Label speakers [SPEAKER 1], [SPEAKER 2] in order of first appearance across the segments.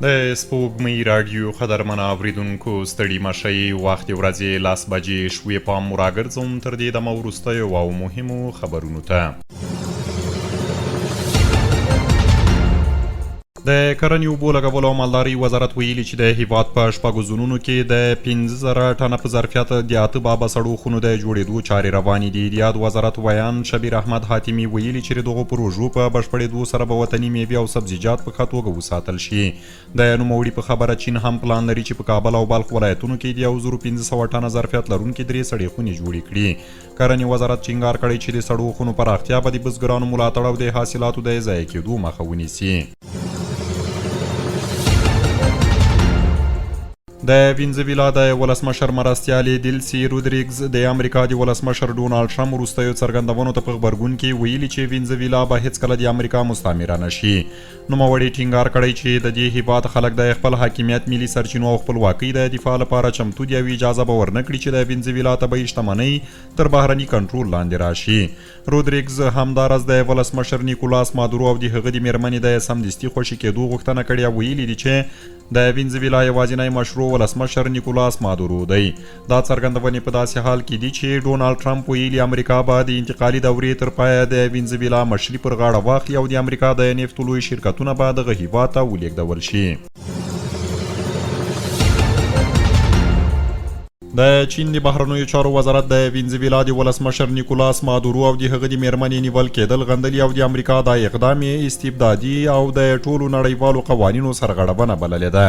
[SPEAKER 1] د سپوږمۍ راډیو قدرمنه اورېدونکو ستړي مشئ وخت د ورځې 10 بجې شوې پام مو راګرځوم تر دې دمه وروستیو او مهمو خبرونو ته. د کرنې اوبو لګولو او مالدارۍ وزارت ویلي چې د هیواد په شپږو زونونو کې د 15,000 ټنه په ظرفیت د 8 بابه سړو خونو د جوړېدو چارې روانې دي. د یاد وزارت ویان شبیر احمد حاتمي ویلي چې د دغو پروژو په بشپړېدو سره به وطني میوې او سبزیجات په ښه توګه وساتل شي. د نوموړي په خبره چین هم پلان لري چې په کابل او بلخ ولایتونو کې د 1500 ټنه ظرفیت لرونکي 3 سړې خونې جوړې کړي. کرنې وزارت ټینګار کړی چې د سړو خونو پراختیا به د بزګرانو ملاتړ او د حاصلاتو د ضایع کېدو مخه ونیسي. د وینزویلا د ولسمشر مرستیال ډیلسي رودریګز د امریکا د ولسمشر ډونالډ ټرمپ وروستیو څرګندونو ته په غبرګون کې ویلي چې وینزویلا به هیڅکله د امریکا مستعمره نه شي. نوموړي ټینګار کړی چې د دې هیواد خلک د خپل حاکمیت، ملي سرچینو او خپلواکۍ د دفاع لپاره چمتو دي او اجازه به ورنه کړي چې د وینزویلا طبیعي شتمنۍ تر بهرني کنټرول لاندې راشي. رودریګز همداراز د ولسمشر نیکولاس مادورو او د هغه د میرمنې د سمدستي خوشي کېدو غوښتنه کړې او ویلي دي چې د وینزویلا یوازینی مشروع ولسمشر نیکولاس مادورو دی. دا څرګندونې په داسې حال کې دي چې ډونالډ ټرمپ ویلي امریکا به د انتقالي دورې تر پایه د وینزویلا مشري پر غاړه واخلي او د امریکا د نفتو لوی شرکتونه به دغه هیواد ته ولېږدول شي. د چین د بهرنیو چارو وزارت د وینزویلا د ولسمشر نیکولاس مادورو او د هغه د میرمنې نیول کېدل غندلي او د امریکا دا اقدام استبدادي او د ټولو نړیوالو قوانینو سرغړونه بللې ده.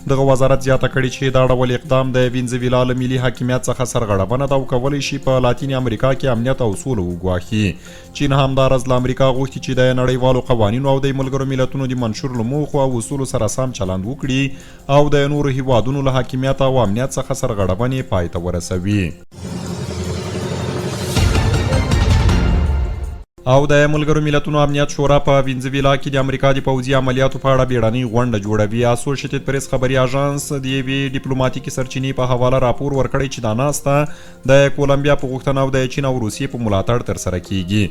[SPEAKER 1] دغه وزارت زیاته کړې چې دا ډول اقدام د وینزویلا له ملي حاکمیت څخه سرغړونه ده او کولی شي په لاتین امریکا کې امنیت او سوله وګواښي. چین همداراز له امریکا غوښتي چې د نړیوالو قوانینو او د ملګرو ملتونو د منشور له موخو او اصولو سره سم چلند وکړي او د نورو هیوادونو له حاکمیت او امنیت څخه سرغړونې پای ته ورسوي. او د ملګرو ملتونو امنیت شورا په وینزویلا کې د امریکا د پوځي عملیاتو په اړه بیړنۍ غونډه جوړوي. اسوشیټډ پریس خبري اژانس د یوې ډیپلوماټیکې سرچینې په حواله راپور ورکړی چې دا ناسته د کولمبیا په غوښتنه او د چین او روسیې په ملاتړ ترسره کیږي.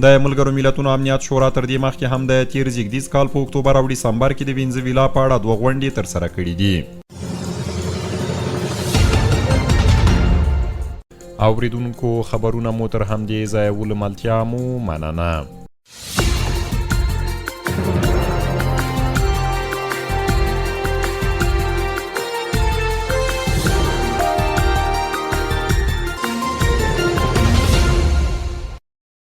[SPEAKER 1] د ملګرو ملتونو امنیت شورا تر دې مخکې هم د تیر زیږدیز کال په اکتوبر او ډسمبر کې د وینزویلا په اړه 2 غونډې ترسره کړي دي. اوریدونکو خبرونه مو تر همدې ځایه ولملتیا مو مننه.